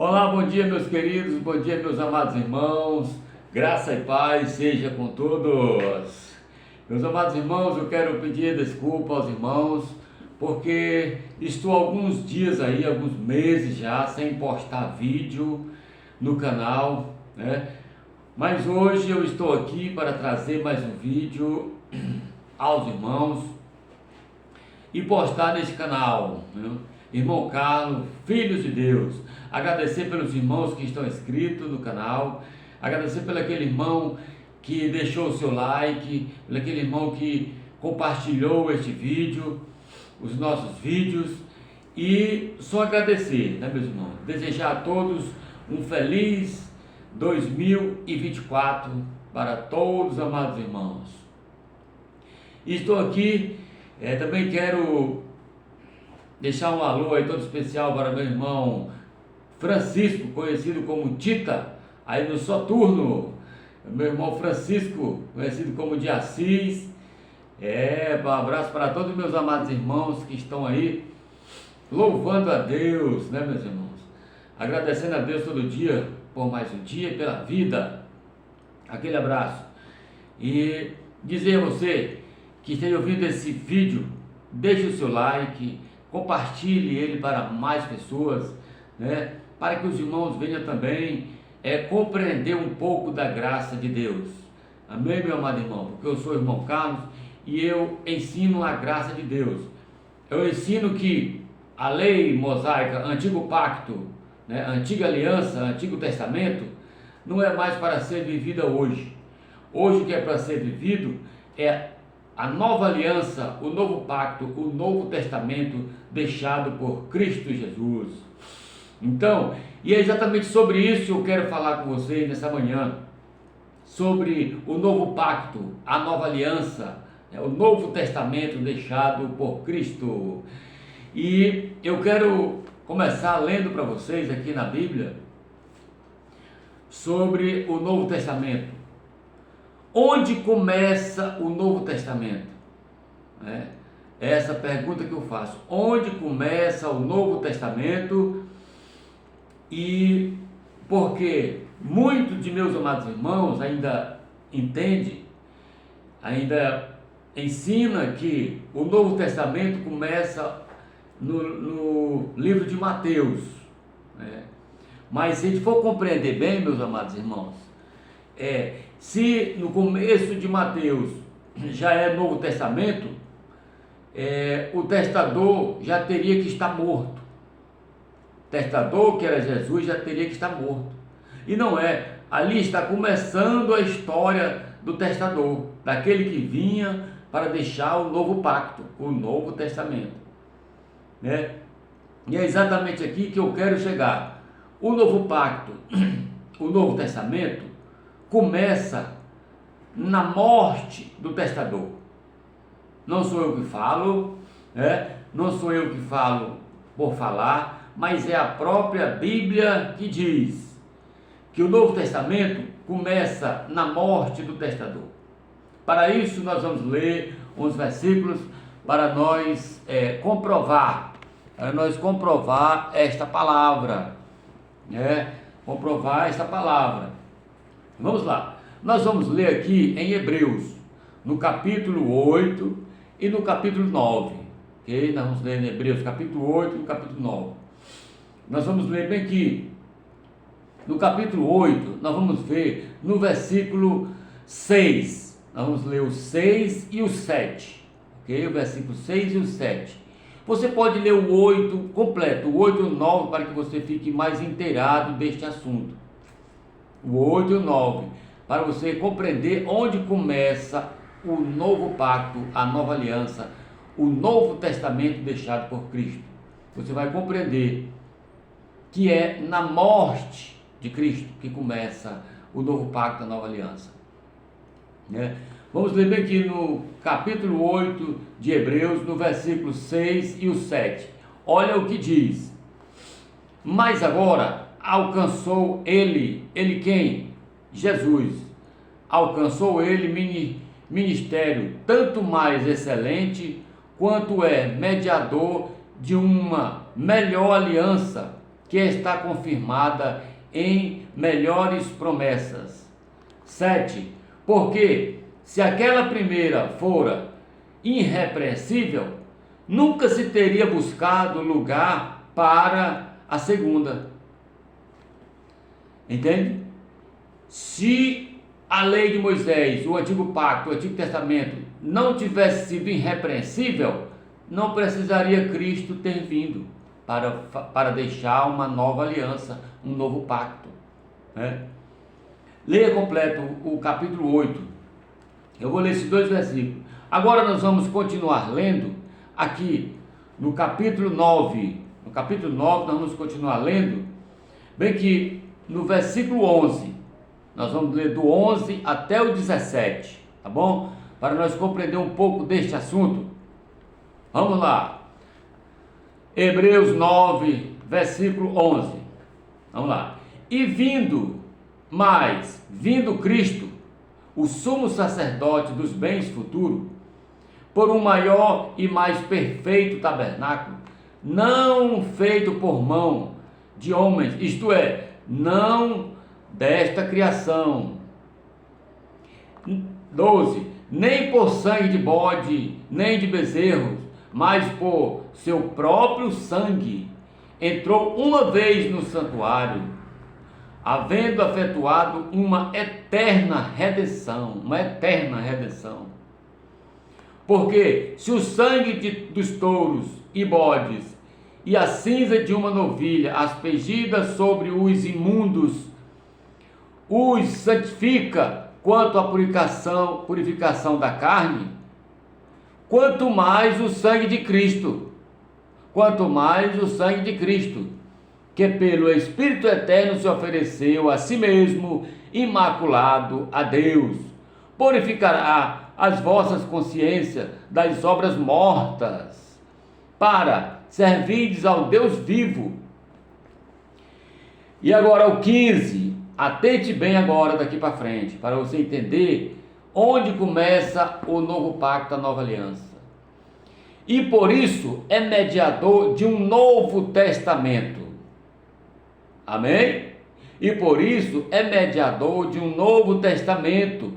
Olá, bom dia meus queridos, bom dia meus amados irmãos, graça e paz seja com todos. Meus amados irmãos, eu quero pedir desculpa aos irmãos, porque estou alguns dias aí, alguns meses já, sem postar vídeo no canal, né? Mas hoje eu estou aqui para trazer mais um vídeo aos irmãos e postar neste canal, né? Irmão Carlos, Filhos de Deus. Agradecer pelos irmãos que estão inscritos no canal, agradecer pelo aquele irmão que deixou o seu like, pelo aquele irmão que compartilhou este vídeo, os nossos vídeos, e só agradecer, né, meus irmãos? Desejar a todos um feliz 2024 para todos, amados irmãos. E estou aqui, também quero deixar um alô aí todo especial para meu irmão Francisco, conhecido como Tita, aí no Soturno. Meu irmão Francisco, conhecido como de Assis. Um abraço para todos os meus amados irmãos que estão aí louvando a Deus, né, meus irmãos? Agradecendo a Deus todo dia por mais um dia e pela vida. Aquele abraço. E dizer a você que esteja ouvindo esse vídeo, deixe o seu like, compartilhe ele para mais pessoas, né? Para que os irmãos venham também compreender um pouco da graça de Deus. Amém, meu amado irmão? Porque eu sou o irmão Carlos e eu ensino a graça de Deus. Eu ensino que a lei mosaica, antigo pacto, né, antiga aliança, antigo testamento, não é mais para ser vivida hoje. Hoje o que é para ser vivido é a nova aliança, o novo pacto, o novo testamento deixado por Cristo Jesus. Então, e é exatamente sobre isso que eu quero falar com vocês nessa manhã, sobre o novo pacto, a nova aliança, o novo testamento deixado por Cristo. E eu quero começar lendo para vocês aqui na Bíblia sobre o Novo Testamento. Onde começa o Novo Testamento? É essa pergunta que eu faço. Onde começa o Novo Testamento? E porque muitos de meus amados irmãos ainda entendem, ainda ensina que o Novo Testamento começa no livro de Mateus, né? Mas se a gente for compreender bem, meus amados irmãos, se no começo de Mateus já é Novo Testamento, o testador já teria que estar morto. O testador, que era Jesus, já teria que estar morto. E não é. Ali está começando a história do testador, daquele que vinha para deixar o novo pacto, o Novo Testamento, né? E é exatamente aqui que eu quero chegar. O novo pacto, o Novo Testamento, começa na morte do testador. Não sou eu que falo, né? Não sou eu que falo por falar, mas é a própria Bíblia que diz que o Novo Testamento começa na morte do testador. Para isso nós vamos ler uns versículos para nós comprovar esta palavra, né? Comprovar esta palavra. Vamos lá. Nós vamos ler aqui em Hebreus, no capítulo 8 e no capítulo 9. Ok? Nós vamos ler em Hebreus, capítulo 8 e no capítulo 9. Nós vamos ler bem aqui. No capítulo 8, nós vamos ver no versículo 6. Nós vamos ler o 6 e o 7. Ok? O versículo 6 e o 7. Você pode ler o 8 completo, o 8 e o 9, para que você fique mais inteirado deste assunto. O 8 e o 9, para você compreender onde começa o novo pacto, a nova aliança, o novo testamento deixado por Cristo. Você vai compreender que é na morte de Cristo que começa o novo pacto, a nova aliança, né? Vamos ler bem aqui no capítulo 8 de Hebreus, no versículo 6 e o 7. Olha o que diz: mas agora alcançou ele quem? Jesus. Alcançou ele ministério tanto mais excelente, quanto é mediador de uma melhor aliança, que está confirmada em melhores promessas. 7. Porque se aquela primeira fora irrepreensível, nunca se teria buscado lugar para a segunda. Entende? Se a lei de Moisés, o Antigo Pacto, o Antigo Testamento, não tivesse sido irrepreensível, não precisaria Cristo ter vindo para deixar uma nova aliança, um novo pacto. Né? Leia completo o capítulo 8. Eu vou ler esses 2 versículos. Agora nós vamos continuar lendo aqui no capítulo 9. No capítulo 9 nós vamos continuar lendo, bem que no versículo 11, nós vamos ler do 11 até o 17, tá bom? Para nós compreender um pouco deste assunto. Vamos lá. Hebreus 9, versículo 11. Vamos lá. E vindo Cristo, o sumo sacerdote dos bens futuros, por um maior e mais perfeito tabernáculo, não feito por mão de homens, isto é, não desta criação. 12. Nem por sangue de bode, nem de bezerros, mas por seu próprio sangue, entrou uma vez no santuário, havendo efetuado uma eterna redenção. Porque se o sangue dos touros e bodes e a cinza de uma novilha aspergida sobre os imundos os santifica quanto à purificação da carne, quanto mais o sangue de Cristo, que pelo Espírito Eterno se ofereceu a si mesmo, imaculado a Deus, purificará as vossas consciências das obras mortas, para servirdes ao Deus vivo. E agora o 15, atente bem agora daqui para frente, para você entender onde começa o novo pacto, a nova aliança. E por isso é mediador de um novo testamento. Amém? E por isso é mediador de um novo testamento,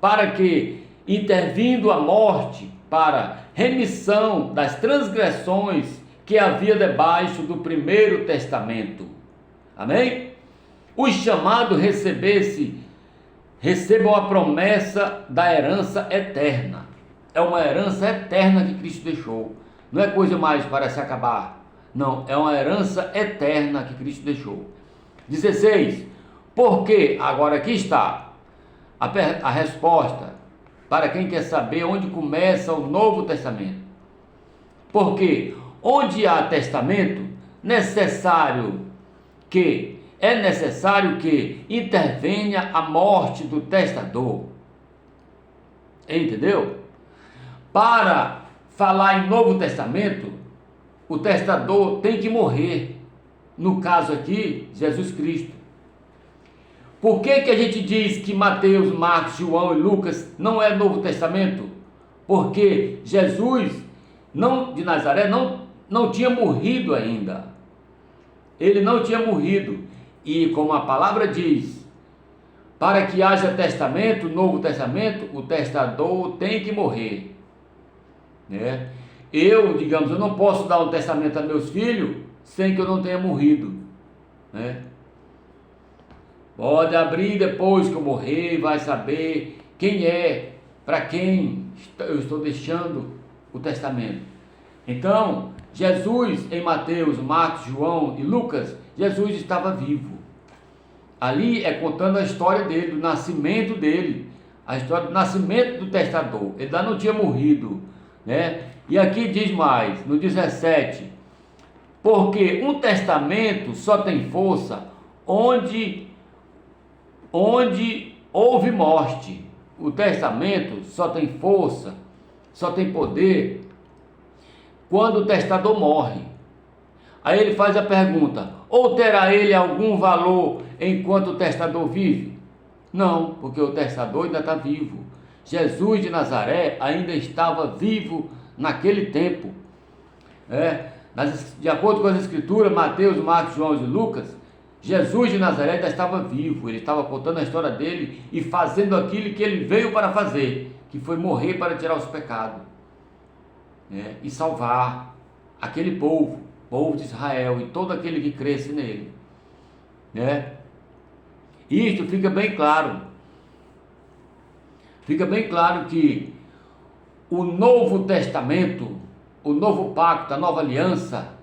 para que, intervindo a morte, para remissão das transgressões que havia debaixo do primeiro testamento. Amém? Os chamados recebam a promessa da herança eterna. É uma herança eterna que Cristo deixou. Não é coisa mais para se acabar. Não, é uma herança eterna que Cristo deixou. 16. Porque, agora aqui está a resposta para quem quer saber onde começa o Novo Testamento. Porque onde há testamento, é necessário que intervenha a morte do testador. Entendeu? Para falar em Novo Testamento, o testador tem que morrer. No caso aqui, Jesus Cristo. Por que a gente diz que Mateus, Marcos, João e Lucas não é Novo Testamento? Porque Jesus de Nazaré não tinha morrido ainda. Ele não tinha morrido. E como a palavra diz, para que haja testamento, Novo Testamento, o testador tem que morrer. Né? Eu não posso dar um testamento a meus filhos sem que eu não tenha morrido. Né? Pode abrir depois que eu morrer e vai saber quem é, para quem eu estou deixando o testamento. Então, Jesus em Mateus, Marcos, João e Lucas, Jesus estava vivo. Ali é contando a história dele, do nascimento dele, a história do nascimento do testador. Ele ainda não tinha morrido, né? E aqui diz mais, no 17, porque um testamento só tem força onde houve morte. O testamento só tem força, só tem poder quando o testador morre. Aí ele faz a pergunta: ou terá ele algum valor enquanto o testador vive? Não, porque o testador ainda está vivo. Jesus de Nazaré ainda estava vivo naquele tempo. De acordo com as escrituras, Mateus, Marcos, João e Lucas, Jesus de Nazaré já estava vivo, ele estava contando a história dele e fazendo aquilo que ele veio para fazer, que foi morrer para tirar os pecados, né? E salvar aquele povo de Israel e todo aquele que cresce nele, né? Isto fica bem claro que o Novo Testamento, o Novo Pacto, a Nova Aliança,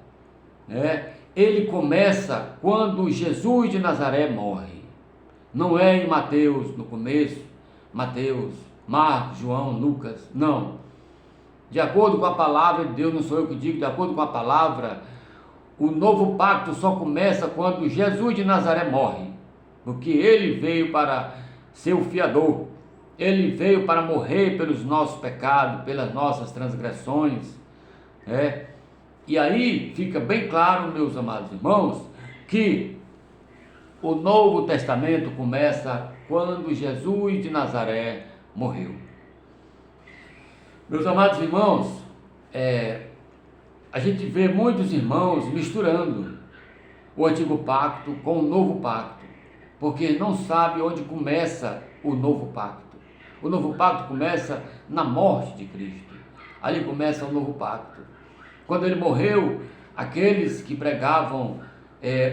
né, ele começa quando Jesus de Nazaré morre. Não é em Mateus no começo, Mateus, Marcos, João, Lucas, não. De acordo com a palavra de Deus, não sou eu que digo, de acordo com a palavra, o Novo Pacto só começa quando Jesus de Nazaré morre, porque ele veio para ser o fiador, ele veio para morrer pelos nossos pecados, pelas nossas transgressões, né? E aí fica bem claro, meus amados irmãos, que o Novo Testamento começa quando Jesus de Nazaré morreu. Meus amados irmãos, a gente vê muitos irmãos misturando o Antigo Pacto com o Novo Pacto, porque não sabe onde começa o Novo Pacto. O Novo Pacto começa na morte de Cristo. Ali começa o Novo Pacto. Quando ele morreu, aqueles que pregavam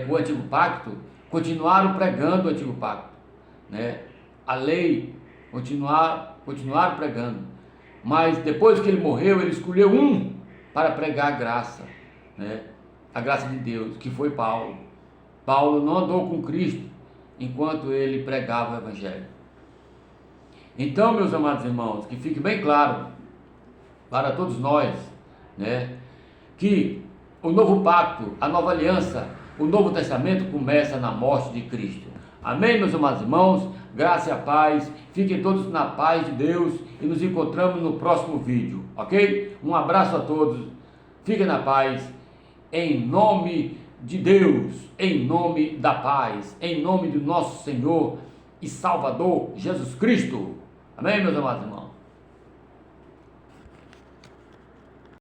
o Antigo Pacto continuaram pregando o Antigo Pacto, né? A lei, continuaram pregando. Mas depois que ele morreu, ele escolheu um para pregar a graça, né? A graça de Deus, que foi Paulo. Paulo não andou com Cristo enquanto ele pregava o Evangelho. Então, meus amados irmãos, que fique bem claro para todos nós, né, que o Novo Pacto, a Nova Aliança, o Novo Testamento começa na morte de Cristo. Amém, meus amados irmãos? Graça e a paz. Fiquem todos na paz de Deus e nos encontramos no próximo vídeo, ok? Um abraço a todos. Fiquem na paz. Em nome de Deus, em nome da paz, em nome do nosso Senhor e Salvador Jesus Cristo. Amém, meus amados irmãos?